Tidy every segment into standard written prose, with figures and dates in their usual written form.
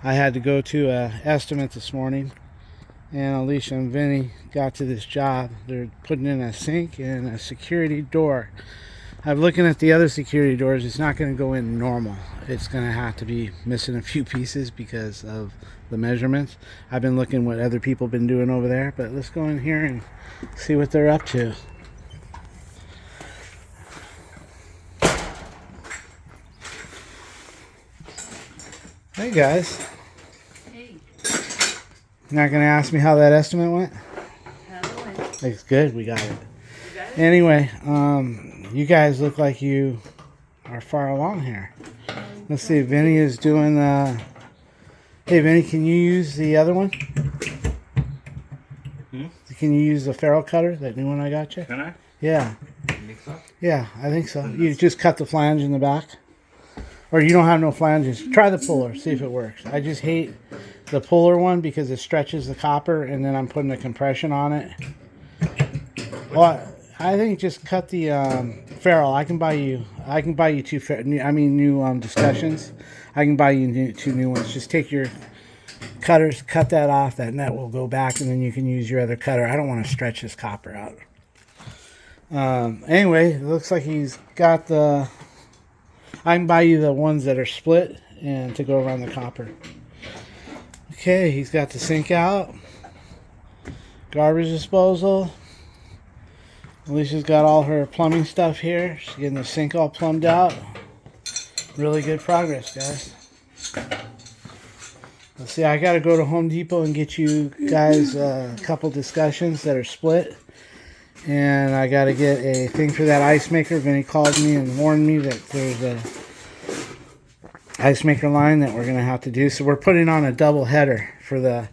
I had to go to an estimate this morning, and Alicia and Vinny got to this job. They're putting in a sink and a security door. I'm looking at the other security doors. It's not going to go in normal. It's going to have to be missing a few pieces because of the measurements. I've been looking what other people have been doing over there, but let's go in here and see what they're up to. Hey guys. Hey. You're not going to ask me how that estimate went? How it went? It's good. We got it. You got it? Anyway, you guys look like you are far along here. Let's see. Vinny is doing the... Hey, Vinny, can you use the other one? Can you use the ferrule cutter, that new one I got you? Can I? Yeah. You think so? Yeah, I think so. You just cut the flange in the back. Or you don't have no flanges. Try the puller, see if it works. I just hate the puller one because it stretches the copper, and then I'm putting a compression on it. Well, I think just cut the ferrule. I can buy you new discussions. I can buy you two new ones. Just take your cutters, cut that off. That nut will go back, and then you can use your other cutter. I don't want to stretch this copper out. Anyway, it looks like he's got the... I can buy you the ones that are split and to go around the copper. Okay, he's got the sink out. Garbage disposal. Alicia's got all her plumbing stuff here. She's getting the sink all plumbed out. Really good progress, guys. Let's see, I gotta go to Home Depot and get you guys a couple discussions that are split. And I gotta get a thing for that ice maker. Vinny called me and warned me that there's a ice maker line that we're gonna have to do. So we're putting on a double header for the...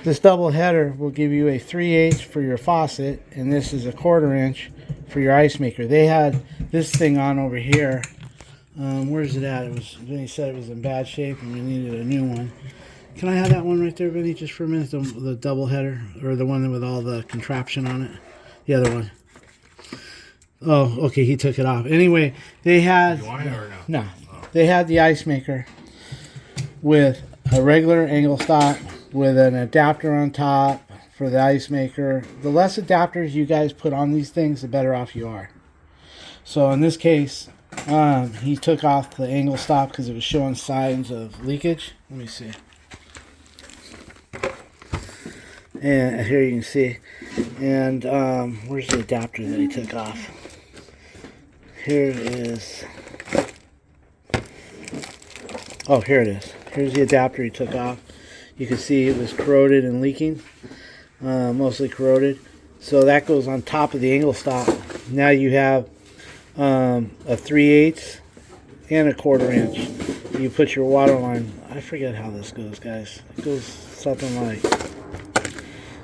This double header will give you a 3/8 for your faucet, and this is a 1/4 inch for your ice maker. They had this thing on over here. Where's it at? Vinny said it was in bad shape and we needed a new one. Can I have that one right there, Vinny, just for a minute? The double header, or the one with all the contraption on it? The other one. Oh, okay, he took it off. Anyway, they had... You want it or No. no? Oh. They had the ice maker with a regular angle stop with an adapter on top for the ice maker. The less adapters you guys put on these things, the better off you are. So in this case, he took off the angle stop because it was showing signs of leakage. Let me see. And here you can see. And where's the adapter that he took off? Here it is. Oh, here it is. Here's the adapter he took off. You can see it was corroded and leaking, mostly corroded. So that goes on top of the angle stop. Now you have a 3/8 and a 1/4 inch. You put your water line. I forget how this goes, guys. It goes something like...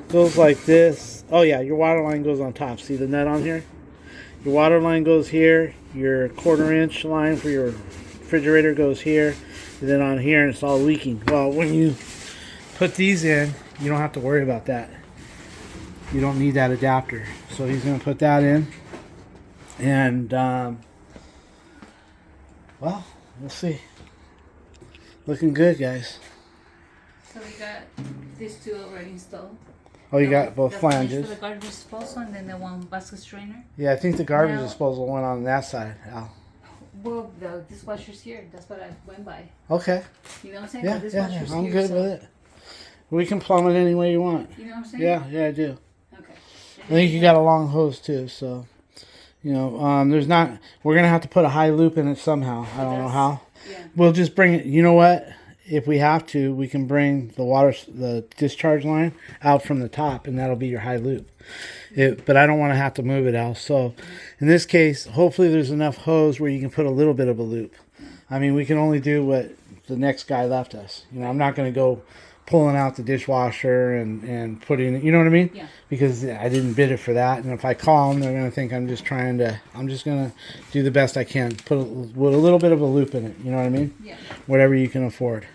Goes like this. Oh yeah, your water line goes on top. See the nut on here? Your water line goes here. Your 1/4 inch line for your refrigerator goes here. And then on here, and it's all leaking. Well, when you put these in, you don't have to worry about that. You don't need that adapter. So he's going to put that in. And, well, we'll see. Looking good, guys. So we got these two already installed. Oh, you got both the flanges? For the garbage disposal and then the one basket strainer. Yeah, I think the garbage Now- disposal went on that side, Al. Well, the dishwasher's here. That's what I went by. Okay. You know what I'm saying? Yeah, The yeah, dishwasher's I'm here, good so- with it. We can plumb it any way you want. You know what I'm saying? Yeah, I do. Okay. I think you got a long hose too, so you know, there's not. We're gonna have to put a high loop in it somehow. I don't know how. Yeah. We'll just bring it. You know what? If we have to, we can bring the discharge line out from the top, and that'll be your high loop. But I don't want to have to move it out. So, in this case, hopefully there's enough hose where you can put a little bit of a loop. I mean, we can only do what the next guy left us. You know, I'm not going to go pulling out the dishwasher and putting, you know what I mean? Yeah. Because I didn't bid it for that, and if I call them, they're going to think I'm just going to do the best I can, put with a little bit of a loop in it, you know what I mean? Yeah. Whatever you can afford.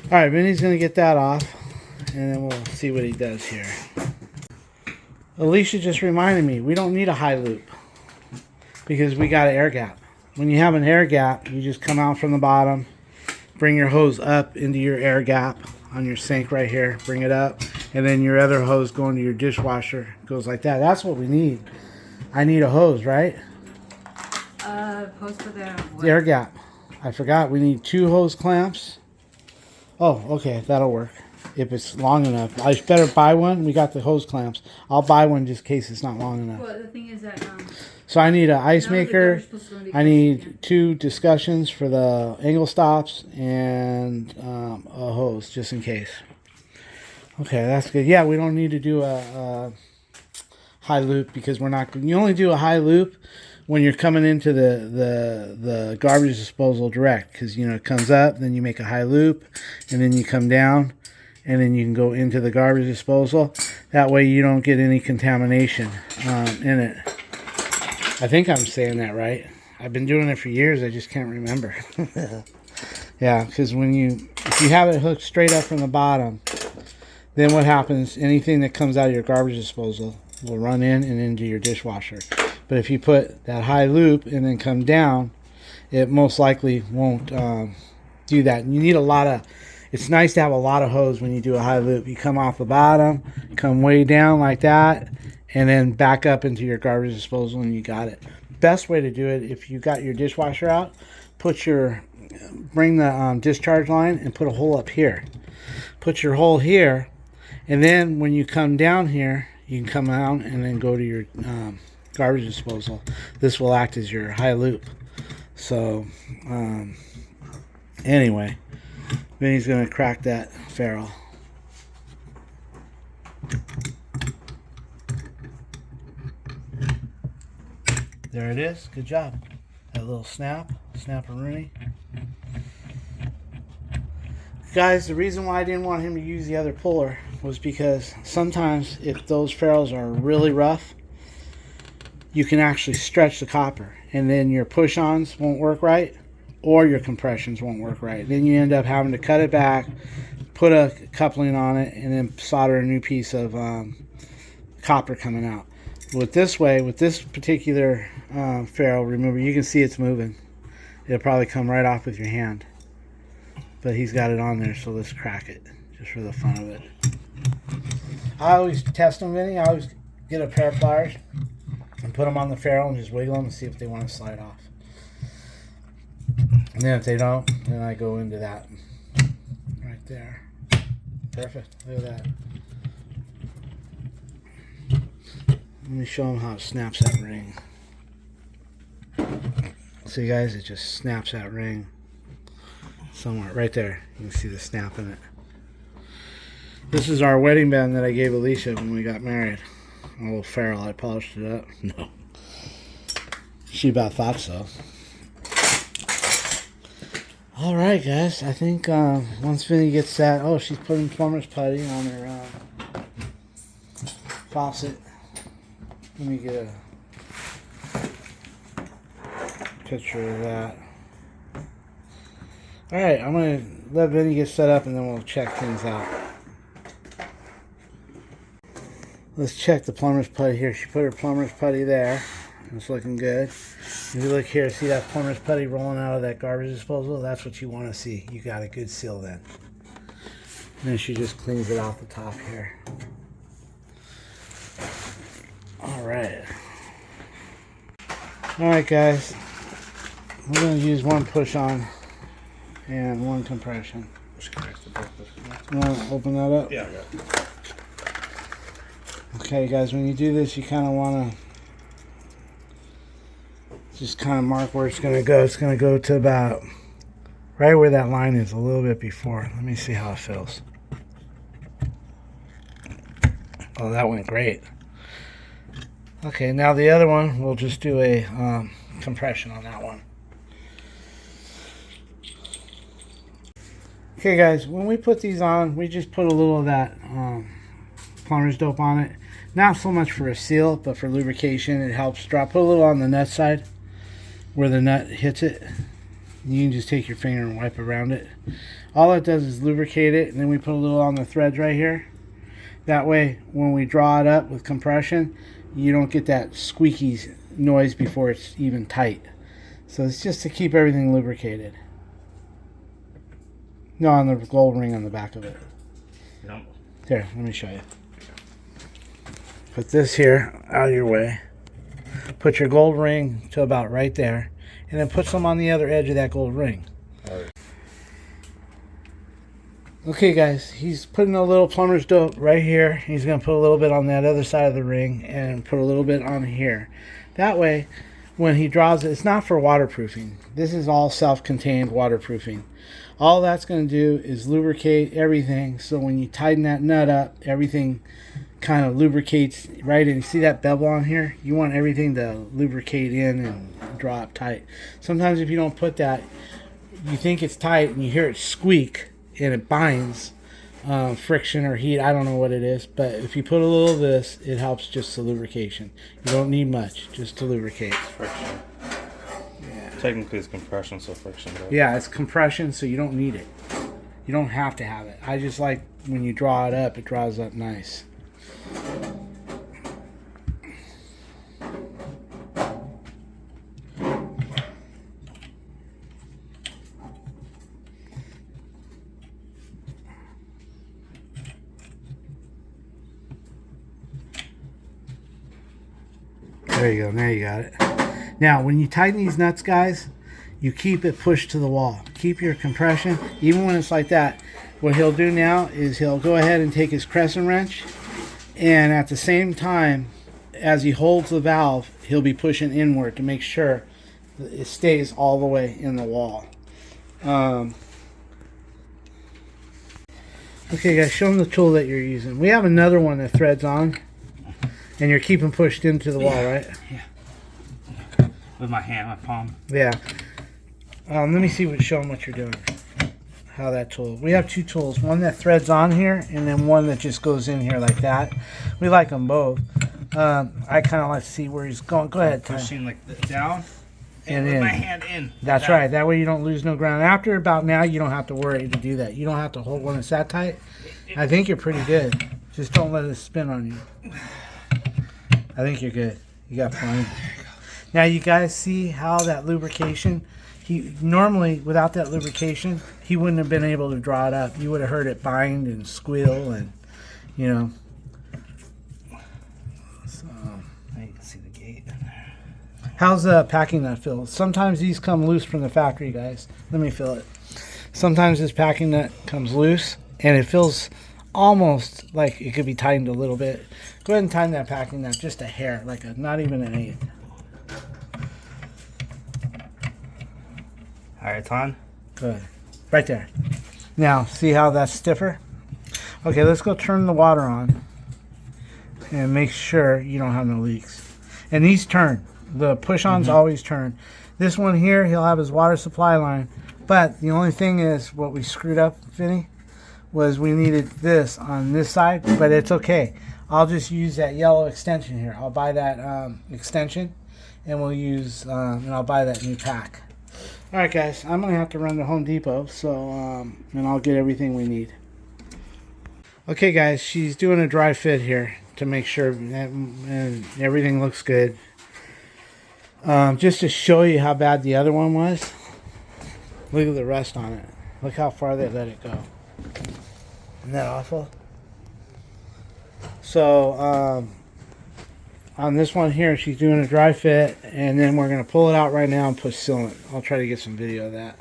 All right, Vinny's going to get that off, and then we'll see what he does here. Alicia just reminded me, we don't need a high loop because we got an air gap. When you have an air gap, you just come out from the bottom, bring your hose up into your air gap on your sink right here. Bring it up. And then your other hose going to your dishwasher goes like that. That's what we need. I need a hose, right? Hose for the Air gap. I forgot. We need 2 hose clamps. Oh, okay. That'll work. If it's long enough. I better buy one. We got the hose clamps. I'll buy one just in case it's not long enough. Well, the thing is that So I need an ice maker. I need again. 2 discussions for the angle stops and a hose just in case. Okay, that's good. Yeah, we don't need to do a high loop because we're not. You only do a high loop when you're coming into the garbage disposal direct, because it comes up, then you make a high loop, and then you come down, and then you can go into the garbage disposal. That way you don't get any contamination in it. I think I'm saying that right. I've been doing it for years. I just can't remember. Yeah, because if you have it hooked straight up from the bottom, then what happens? Anything that comes out of your garbage disposal will run in and into your dishwasher. But if you put that high loop and then come down, it most likely won't do that. And you need a lot of. It's nice to have a lot of hose when you do a high loop. You come off the bottom, come way down like that, and then back up into your garbage disposal, and you got it. Best way to do it, if you got your dishwasher out, bring the discharge line and put a hole up here. Put your hole here, and then when you come down here, you can come out and then go to your garbage disposal. This will act as your high loop. So, anyway, Vinny's going to crack that ferrule. There it is. Good job. That little snap-a-rooney. Guys, the reason why I didn't want him to use the other puller was because sometimes if those ferrules are really rough, you can actually stretch the copper, and then your push-ons won't work right, or your compressions won't work right. Then you end up having to cut it back, put a coupling on it, and then solder a new piece of copper coming out. With this particular ferrule remover, you can see it's moving. It'll probably come right off with your hand. But he's got it on there, so let's crack it, just for the fun of it. I always test them, Vinny. I always get a pair of pliers and put them on the ferrule and just wiggle them and see if they want to slide off. And then if they don't, then I go into that right there. Perfect. Look at that. Let me show them how it snaps that ring. See, guys, it just snaps that ring somewhere right there. You can see the snap in it. This is our wedding band that I gave Alicia when we got married. A little ferrule. I polished it up. No. She about thought so. Alright, guys. I think once Vinny gets that... Oh, she's putting plumber's putty on her faucet. Let me get a picture of that. Alright, I'm going to let Vinny get set up and then we'll check things out. Let's check the plumber's putty here. She put her plumber's putty there. It's looking good. If you look here, see that plumber's putty rolling out of that garbage disposal? That's what you want to see. You got a good seal then. And then she just cleans it off the top here. Alright. Alright, guys. We're going to use one push on and one compression. You want to open that up? Yeah. Okay, guys, when you do this, you kind of want to just kind of mark where it's going to go. It's going to go to about right where that line is, a little bit before. Let me see how it feels. Oh, that went great. Okay, now the other one, we'll just do a compression on that one. Okay, guys, when we put these on, we just put a little of that plumber's dope on it. Not so much for a seal, but for lubrication. It helps drop. Put a little on the nut side where the nut hits it. You can just take your finger and wipe around it. All it does is lubricate it, and then we put a little on the threads right here. That way, when we draw it up with compression, you don't get that squeaky noise before it's even tight. So it's just to keep everything lubricated. No, on the gold ring on the back of it. No. Here, let me show you. Put this here out of your way. Put your gold ring to about right there, and then put some on the other edge of that gold ring. All right. Okay, guys, he's putting a little plumber's dope right here. He's going to put a little bit on that other side of the ring and put a little bit on here. That way, when he draws it, it's not for waterproofing. This is all self-contained waterproofing. All that's going to do is lubricate everything, so when you tighten that nut up, everything kind of lubricates right in. See that bevel on here? You want everything to lubricate in and draw up tight. Sometimes if you don't put that, you think it's tight and you hear it squeak and it binds, friction or heat. I don't know what it is, but if you put a little of this, it helps just the lubrication. You don't need much, just to lubricate. Friction. Technically it's compression, so friction. Though. Yeah, it's compression, so you don't need it. You don't have to have it. I just like when you draw it up, it draws up nice. There you go. Now you got it. Now, when you tighten these nuts, guys, you keep it pushed to the wall. Keep your compression, even when it's like that. What he'll do now is he'll go ahead and take his crescent wrench, and at the same time, as he holds the valve, he'll be pushing inward to make sure that it stays all the way in the wall. Okay, guys, show them the tool that you're using. We have another one that threads on. And you're keeping pushed into the wall, right? Yeah. With my hand, my palm. Yeah. Let me see show them what you're doing. How that tool. We have two tools. One that threads on here, and then one that just goes in here like that. We like them both. I kind of like to see where he's going. Go ahead, Ty. Pushing like down, and with in. my hand in. That's right. That way you don't lose no ground. After about now, you don't have to worry to do that. You don't have to hold when it's that tight. I think you're pretty good. Just don't let it spin on you. I think you're good. You got plenty. Now you guys see how that lubrication, he normally without that lubrication, he wouldn't have been able to draw it up. You would have heard it bind and squeal and, you know. So now you can see the gate in there. How's the packing nut feel? Sometimes these come loose from the factory, guys. Let me feel it. Sometimes this packing nut comes loose and it feels almost like it could be tightened a little bit. Go ahead and tighten that packing nut just a hair, like not even an eighth. All right, it's on. Good. Right there. Now, see how that's stiffer? Okay, let's go turn the water on and make sure you don't have no leaks. And these turn. The push-ons always turn. This one here, he'll have his water supply line. But the only thing is what we screwed up, Vinny, was we needed this on this side, but it's okay. I'll just use that yellow extension here. I'll buy that extension, and we'll use, and I'll buy that new pack. All right, guys, I'm gonna have to run to Home Depot, so and I'll get everything we need. Okay, guys, she's doing a dry fit here to make sure that everything looks good. Just to show you how bad the other one was. Look at the rust on it. Look how far they let it go. Isn't that awful? So on this one here, she's doing a dry fit, and then we're going to pull it out right now and put sealant. I'll try to get some video of that.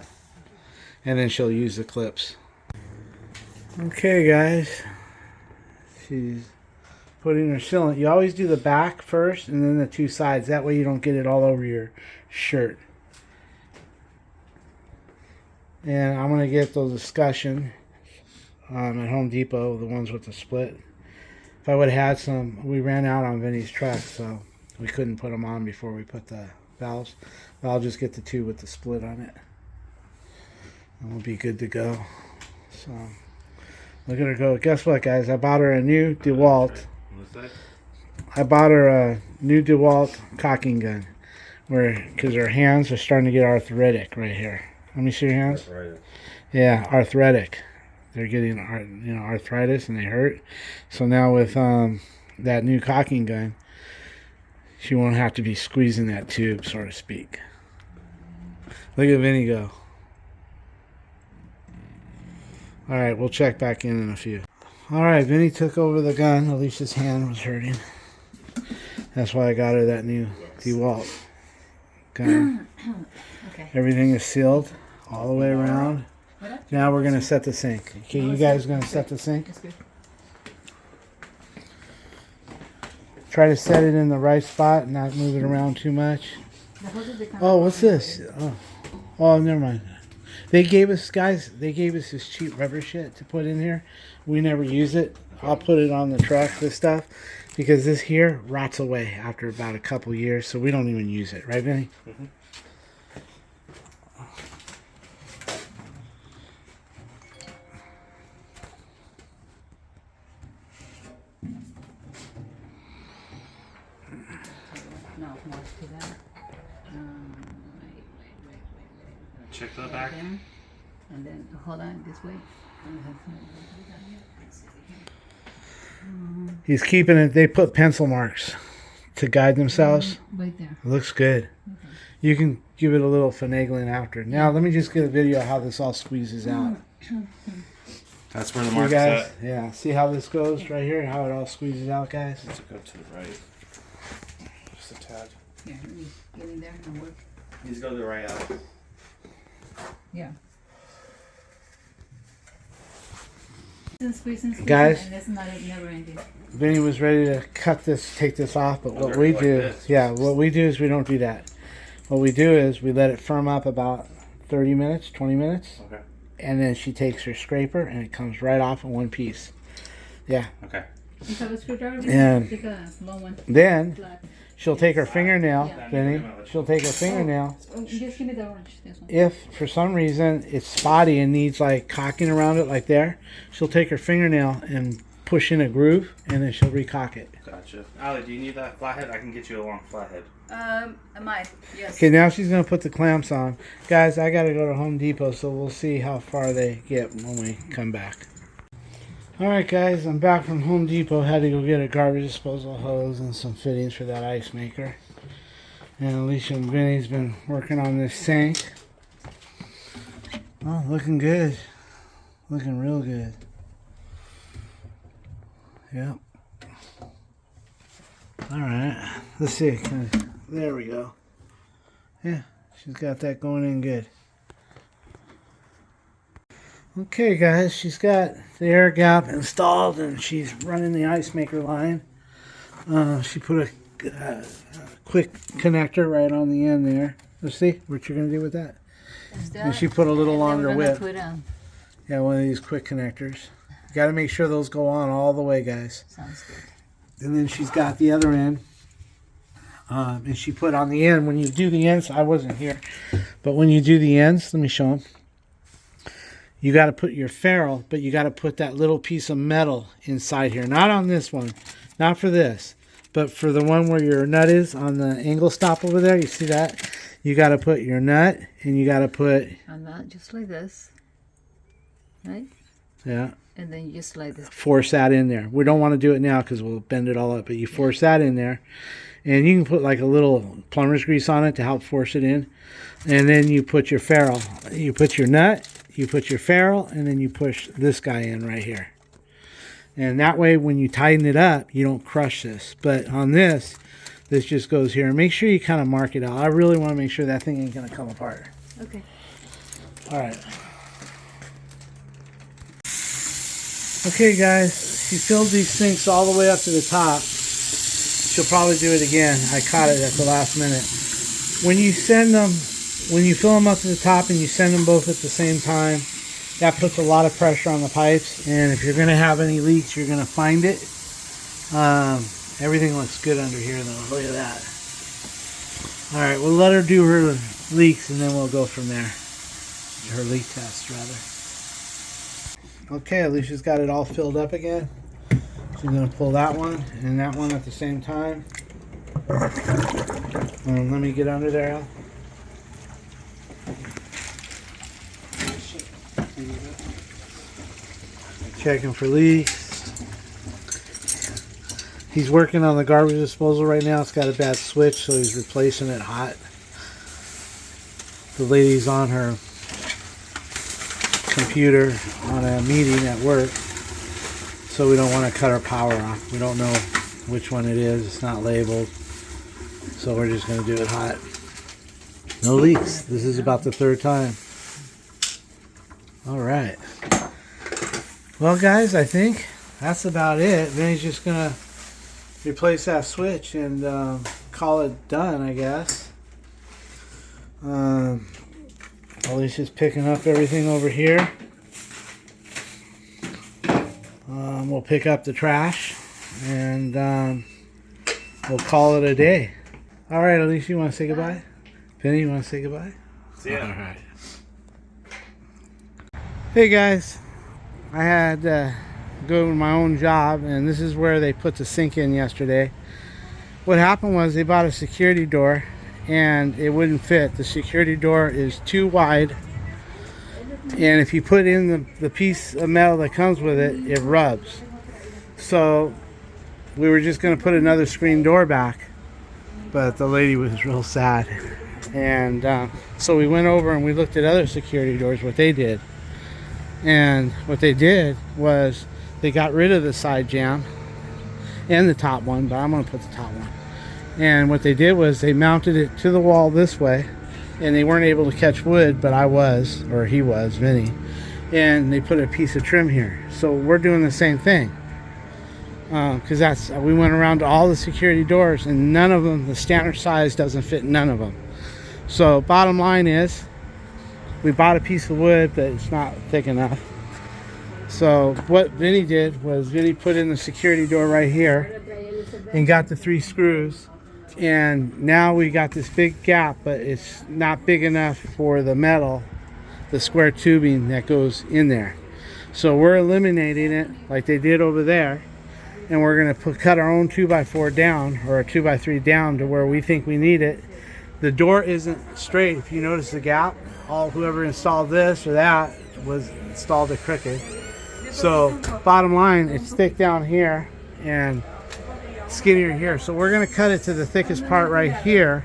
And then she'll use the clips. Okay, guys. She's putting her sealant. You always do the back first and then the two sides. That way you don't get it all over your shirt. And I'm going to get those discussion at Home Depot, the ones with the split. If I would have had some, we ran out on Vinny's truck, so we couldn't put them on before we put the valves. But I'll just get the two with the split on it. And we'll be good to go. So, look at her go. Guess what, guys? I bought her a new DeWalt. I bought her a new DeWalt cocking gun. Because her hands are starting to get arthritic right here. Let me see your hands. Arthritis. Yeah, arthritic. They're getting arthritis and they hurt. So now with that new cocking gun, she won't have to be squeezing that tube, so to speak. Look at Vinny go. All right, we'll check back in a few. All right, Vinny took over the gun. Alicia's hand was hurting. That's why I got her that new DeWalt gun. Okay. Everything is sealed all the way around. Now we're going to set the sink. Okay, you guys going to set the sink? That's good. Try to set it in the right spot and not move it around too much. Oh, what's this? Oh, never mind. They gave us, guys, this cheap rubber shit to put in here. We never use it. I'll put it on the truck, this stuff, because this here rots away after about a couple years, so we don't even use it. Right, Vinny? Mm-hmm. No, more to that. Wait. Check the back. There. And then hold on this way. He's keeping it. They put pencil marks to guide themselves. Right there. It looks good. Okay. You can give it a little finagling after. Now, let me just get a video of how this all squeezes out. That's where the You mark's guys, at. yeah, see how this goes right here? How it all squeezes out, guys? Let's go to the right. Just a tad. Here, let me get in there and work. Needs to go to the right, Alex. Yeah. Guys? And that's not never ending. Vinny was ready to take this off, but what Okay, we like do, this. what we do is we don't do that. What we do is we let it firm up about 30 minutes, 20 minutes, Okay. and then she takes her scraper and it comes right off in one piece. Yeah. Okay. You have a screwdriver? And take a long one. then Flat. she'll take her fingernail, Yeah. Vinny, she'll take her fingernail. Oh, just give me the orange. This one. If for some reason it's spotty and needs like caulking around it like there, she'll take her fingernail and push in a groove and then she'll recock it. Gotcha. Ali, do you need that flathead? I can get you a long flathead. I might. Yes. Okay, now she's going to put the clamps on. Guys, I got to go to Home Depot, so we'll see how far they get when we come back. Alright guys, I'm back from Home Depot. Had to go get a garbage disposal hose and some fittings for that ice maker. And Alicia and Vinny's been working on this sink. Oh, looking good. Looking real good. Yep. Alright, let's see. There we go. Yeah, she's got that going in good. Okay guys, she's got the air gap installed and she's running the ice maker line. She put a quick connector right on the end there. Let's see what you're going to do with that. And she put a little longer whip. Yeah, one of these quick connectors. You got to make sure those go on all the way, guys. Sounds good. And then she's got the other end. And she put on the end, when you do the ends, I wasn't here, but when you do the ends, let me show them. You got to put your ferrule, but you got to put that little piece of metal inside here. Not on this one, not for this, but for the one where your nut is on the angle stop over there. You see that? You got to put your nut, and you got to put... A nut just like this, right? Yeah. And then you just like this. Force that in there. We don't want to do it now because we'll bend it all up, but you force that in there. And you can put like a little plumber's grease on it to help force it in. And then you put your ferrule. You put your nut, you put your ferrule, and then you push this guy in right here. And that way when you tighten it up, you don't crush this. But on this just goes here. And make sure you kind of mark it out. I really want to make sure that thing ain't going to come apart. Okay. All right. Okay guys, she filled these sinks all the way up to the top. She'll probably do it again. I caught it at the last minute. When you send them, when you fill them up to the top and you send them both at the same time, that puts a lot of pressure on the pipes. And if you're going to have any leaks, you're going to find it. Everything looks good under here though. Look at that. All right, we'll let her do her leaks and then we'll go from there. Her leak test, rather. Okay, Alicia's got it all filled up again. She's going to pull that one and that one at the same time. Let me get under there, Al. Checking for leaks. He's working on the garbage disposal right now. It's got a bad switch, so he's replacing it hot. The lady's on her computer on a meeting at work, so we don't want to cut our power off. We don't know which one it is. It's not labeled, so we're just going to do it hot. No leaks. This is about the third time. All right. Well, guys, I think that's about it. Vinny's just going to replace that switch and call it done, I guess. Alicia's picking up everything over here. We'll pick up the trash and we'll call it a day. All right, Alicia, you want to say goodbye? Vinny, you want to say goodbye? See ya. All right. Hey guys, I had to go to my own job, and this is where they put the sink in yesterday. What happened was they bought a security door and it wouldn't fit. The security door is too wide, and if you put in the piece of metal that comes with it, it rubs. So we were just going to put another screen door back, but the lady was real sad, and so we went over and we looked at other security doors, what they did. And what they did was they got rid of the side jamb and the top one, but I'm going to put the top one. And what they did was they mounted it to the wall this way, and they weren't able to catch wood, but I was, or he was, Vinny. And they put a piece of trim here. So we're doing the same thing. Because we went around to all the security doors, and none of them, the standard size doesn't fit none of them. So bottom line is, we bought a piece of wood, but it's not thick enough. So what Vinny did was Vinny put in the security door right here and got the 3 screws. And now we got this big gap, but it's not big enough for the metal, the square tubing that goes in there. So we're eliminating it like they did over there. And we're going to cut our own 2x4 down, or a 2x3 down to where we think we need it. The door isn't straight. If you notice the gap, whoever installed this or that was installed it crooked. So bottom line, it's thick down here and skinnier here. So we're going to cut it to the thickest part right here,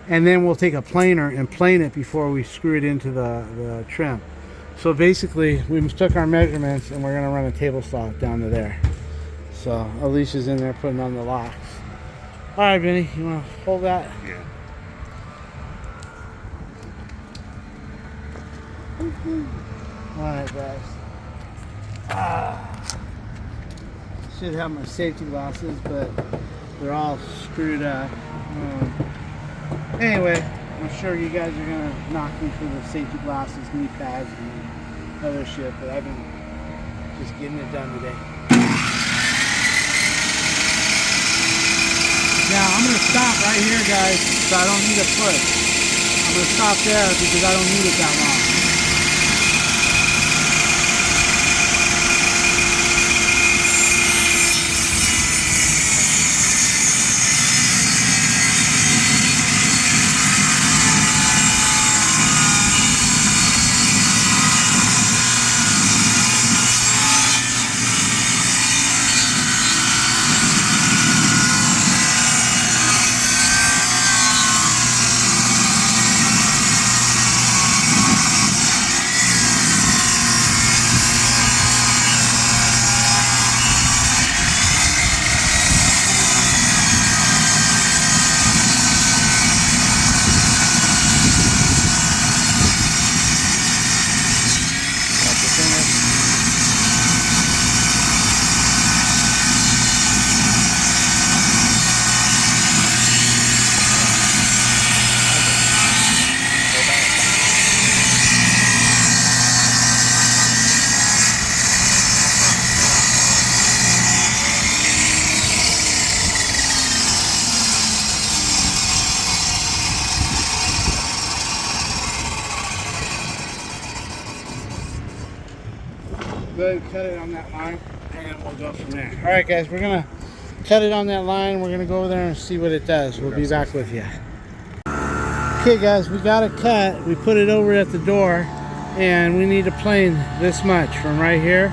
and then we'll take a planer and plane it before we screw it into the trim. So basically we took our measurements and we're going to run a table saw down to there. So Alicia's in there putting on the locks. All right, Vinny, you want to hold that? Yeah. Alright guys, should have my safety glasses, but they're all screwed up. Anyway, I'm sure you guys are going to knock me for the safety glasses, knee pads, and other shit, but I've been just getting it done today. Now I'm going to stop right here, guys, so I don't need a push. I'm going to stop there because I don't need it that long. Go ahead and cut it on that line, and we'll go from there. All right, guys, we're gonna cut it on that line. We're gonna go over there and see what it does. We'll be back with you. Okay, guys, we got it cut. We put it over at the door, and we need to plane this much from right here.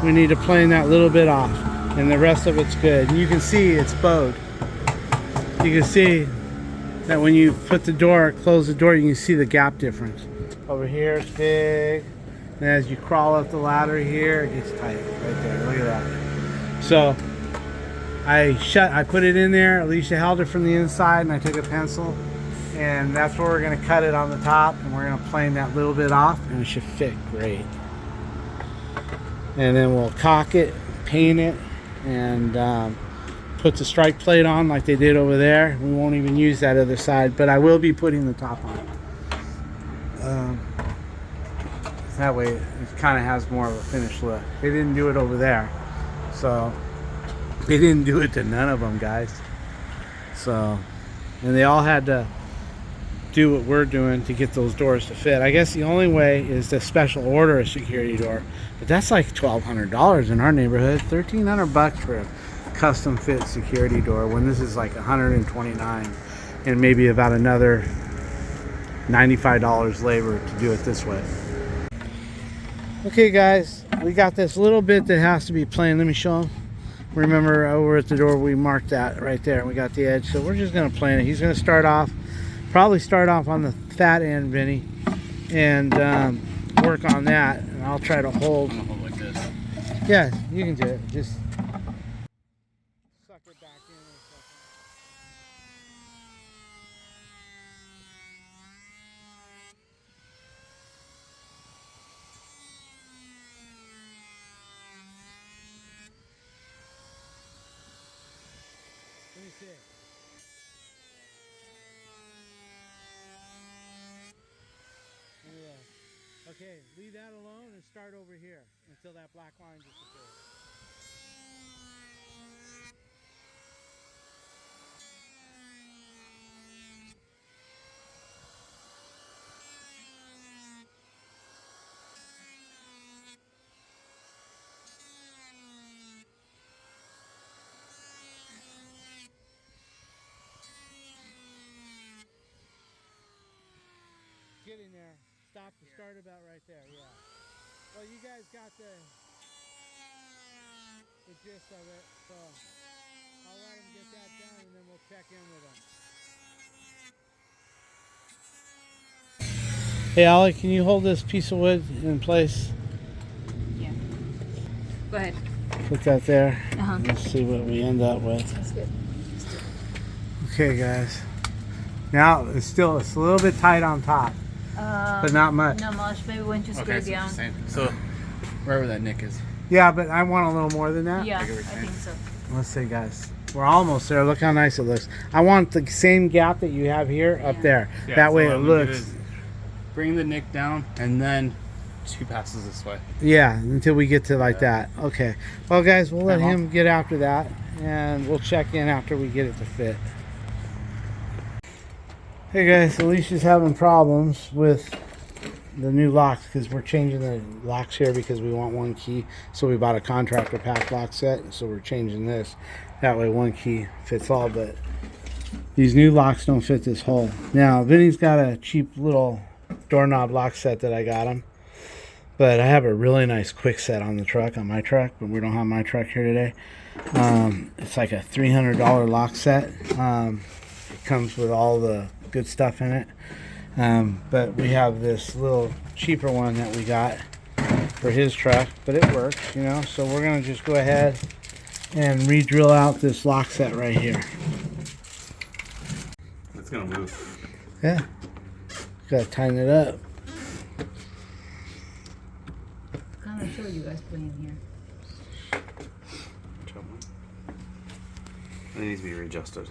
We need to plane that little bit off, and the rest of it's good. And you can see it's bowed. You can see that when you put the door, close the door, you can see the gap difference. Over here it's big. And as you crawl up the ladder here, it gets tight right there. Look at that. So I put it in there. Alicia held it from the inside, and I took a pencil, and that's where we're gonna cut it on the top, and we're gonna plane that little bit off, and it should fit great. And then we'll caulk it, paint it, and put the strike plate on like they did over there. We won't even use that other side, but I will be putting the top on. That way it kind of has more of a finished look. They didn't do it over there, so they didn't do it to none of them, guys. So, and they all had to do what we're doing to get those doors to fit. I guess the only way is to special order a security door, but that's like $1,200 in our neighborhood. $1,300 for a custom fit security door, when this is like $129, and maybe about another $95 labor to do it this way. Okay guys, we got this little bit that has to be planed. Let me show them. Remember over at the door we marked that right there, and we got the edge, so we're just going to plane it. He's going to probably start off on the fat end, Vinny, and work on that, and I'll try to hold. I'm gonna hold like this. Yeah, you can do it. Just suck it back in a second. Let me see. Okay, leave that alone and start over here until that black line disappears. Getting there. Stop the start about right there, yeah. Well, you guys got the gist of it, so I'll let them get that done, and then we'll check in with them. Hey, Ollie, can you hold this piece of wood in place? Yeah. Go ahead. Put that there. Uh-huh. Let's see what we end up with. That's good. Okay, guys. Now, it's a little bit tight on top. But not much. Not much. Maybe when you screw it down. So wherever that nick is. Yeah, but I want a little more than that. Yeah, I think so. Let's see, guys. We're almost there. Look how nice it looks. I want the same gap that you have here up there. Yeah, that so way what it I'm gonna do looks. is bring the nick down and then 2 passes this way. Yeah, until we get to like that. Okay. Well, guys, we'll let him get after that, and we'll check in after we get it to fit. Hey guys, Alicia's having problems with the new locks because we're changing the locks here because we want one key. So we bought a contractor pack lock set, so we're changing this. That way one key fits all, but these new locks don't fit this hole. Now, Vinny's got a cheap little doorknob lock set that I got him. But I have a really nice quick set on the truck, on my truck, but we don't have my truck here today. It's like a $300 lock set. It comes with all the good stuff in it. But we have this little cheaper one that we got for his truck, but it works, you know. So we're gonna just go ahead and re-drill out this lock set right here. It's gonna move. Yeah, gotta tighten it up. Kind of sure you guys playing here. It needs to be readjusted.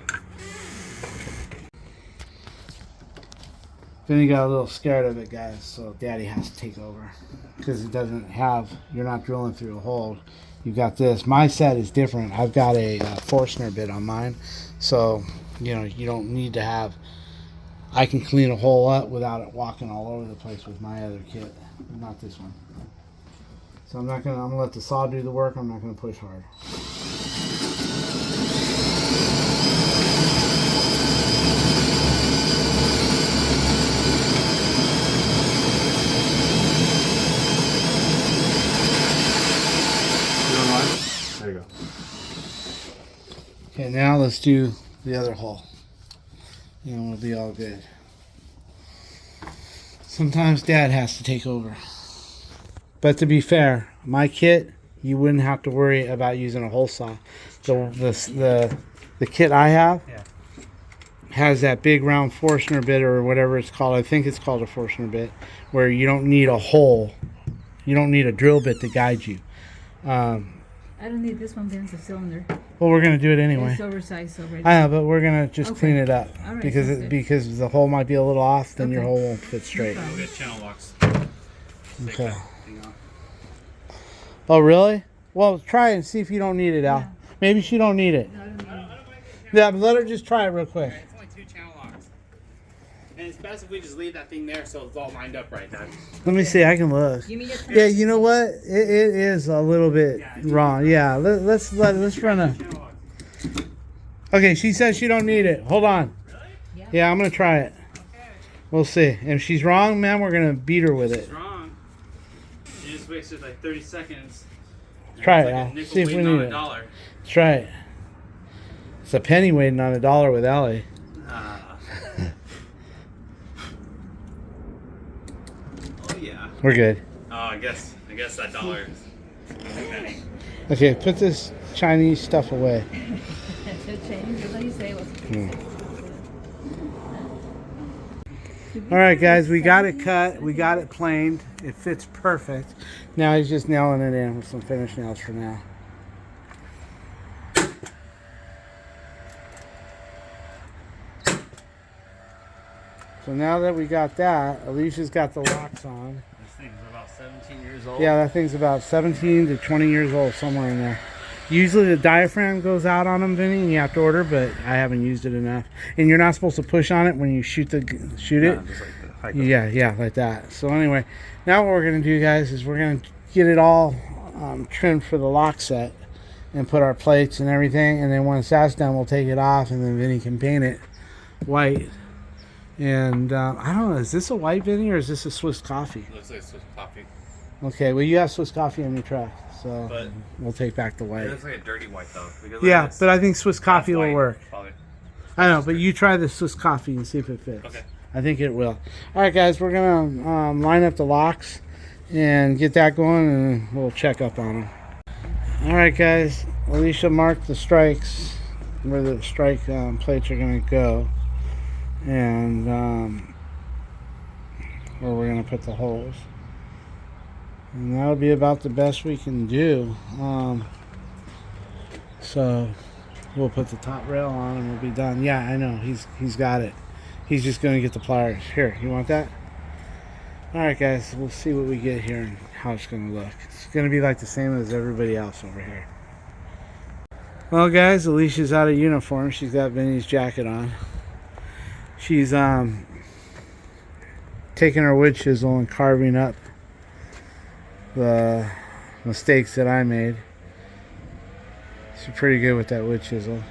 Then he got a little scared of it, guys, so Daddy has to take over because it doesn't have, you're not drilling through a hole. You've got this. My set is different. I've got a Forstner bit on mine, so you know you don't need to have. I can clean a hole up without it walking all over the place with my other kit, not this one. So I'm gonna let the saw do the work. I'm not gonna push hard. There you go. Okay, now let's do the other hole. And we'll be all good. Sometimes Dad has to take over. But to be fair, my kit, you wouldn't have to worry about using a hole saw. The kit I have has that big round Forstner bit or whatever it's called. I think it's called a Forstner bit, where you don't need a hole. You don't need a drill bit to guide you. I don't need this one, Vince, a cylinder. Well, we're gonna do it anyway. It's oversized already. I know, but we're gonna just Okay. clean it up All right, because sounds good. because the hole might be a little off. Then your Okay. hole won't fit straight. problem. We'll get channel locks. Okay. Oh, really? Well, try it and see if you don't need it, Al. Yeah. Maybe she don't need it. No, I don't need it. Yeah, but let her just try it real quick. It's only 2 channel locks. And it's best if we just leave that thing there so it's all lined up right, Dad. Let me see. I can look. Give me your Yeah, you know what? It is a little bit wrong. Yeah, let's run a. Channel locks. Okay, she says she don't need it. Hold on. Yeah. Yeah, I'm gonna try it. Okay. We'll see. If she's wrong, man, we're gonna beat her with She's it. wrong. You just wasted like 30 seconds. Try It's it, like a Al. nickel See if we waiting on need a it. dollar. Let's try it. It's a penny waiting on $1 with Ellie. Ah. Oh yeah. We're good. Oh, I guess that dollar is a penny. Okay, put this Chinese stuff away. Let me say what's All right, guys, we got it cut. We got it planed. It fits perfect. Now he's just nailing it in with some finish nails for now. So now that we got that, Alicia's got the locks on. This thing's about 17 years old. Yeah, that thing's about 17 to 20 years old, somewhere in there. Usually the diaphragm goes out on them, Vinny, and you have to order, but I haven't used it enough. And you're not supposed to push on it when you shoot it. Yeah, just like the hike up. Yeah, like that. So anyway, now what we're going to do, guys, is we're going to get it all trimmed for the lock set and put our plates and everything. And then once that's done, we'll take it off, and then Vinny can paint it white. And I don't know, is this a white Vinny or is this a Swiss coffee? Looks like Swiss coffee. Okay, well, you have Swiss coffee in your truck, so But- we'll take back the It white. looks like a dirty white though. Because Yeah, but I think Swiss coffee will work. Probably. I know, but you try the Swiss coffee and see if it fits. Okay. I think it will. All right, guys, we're going to line up the locks and get that going, and we'll check up on them. All right, guys, Alicia marked the strikes, where the strike plates are going to go, and where we're going to put the holes. And that would be about the best we can do. So we'll put the top rail on and we'll be done. Yeah, I know. He's got it. He's just going to get the pliers. Here, you want that? All right, guys. We'll see what we get here and how it's going to look. It's going to be like the same as everybody else over here. Well, guys, Alicia's out of uniform. She's got Vinny's jacket on. She's taking her wood chisel and carving up the mistakes that I made. She's pretty good with that wood chisel.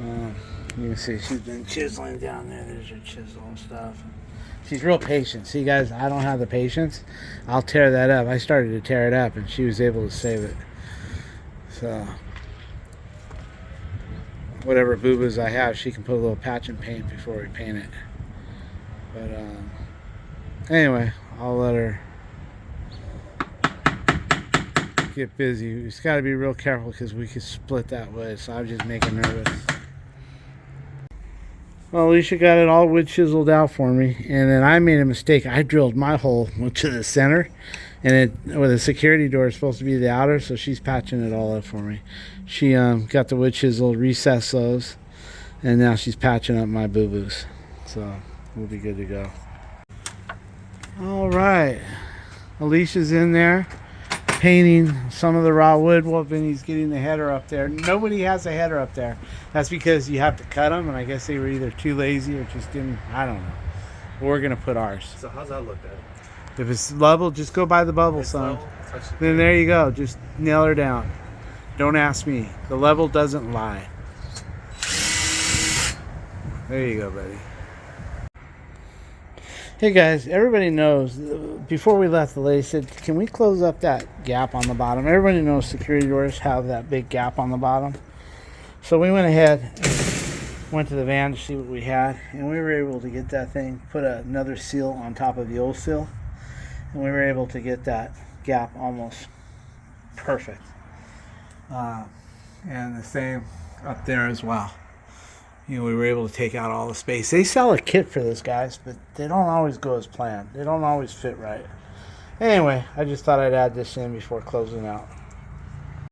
You can see she's been chiseling down there. There's her chisel and stuff. She's real patient. See, guys, I don't have the patience. I'll tear that up. I started to tear it up, and she was able to save it. So, whatever boo-boos I have, she can put a little patch and paint before we paint it. But anyway, I'll let her get busy. We just got to be real careful because we could split that wood, so I'm just making nervous. Well, Alicia got it all wood chiseled out for me, and then I made a mistake. I drilled my hole to the center, and it where the security door is supposed to be the outer, so she's patching it all up for me. She got the wood chisel, recessed those, and now she's patching up my boo-boos. So we'll be good to go. All right, Alicia's in there painting some of the raw wood while Vinny's getting the header up there. Nobody has a header up there. That's because you have to cut them, and I guess they were either too lazy or just didn't. I don't know. We're gonna put ours. So how's that look, Dad? If it's level, just go by the bubble, son. Then there you go. Just nail her down. Don't ask me. The level doesn't lie. There you go, buddy. Hey guys, everybody knows, before we left, the lady said, can we close up that gap on the bottom? Everybody knows security doors have that big gap on the bottom. So we went ahead and went to the van to see what we had, and we were able to get that thing, put another seal on top of the old seal. and we were able to get that gap almost perfect. And the same up there as well. You know, we were able to take out all the space. They sell a kit for this, guys, but they don't always go as planned. They don't always fit right. Anyway, I just thought I'd add this in before closing out.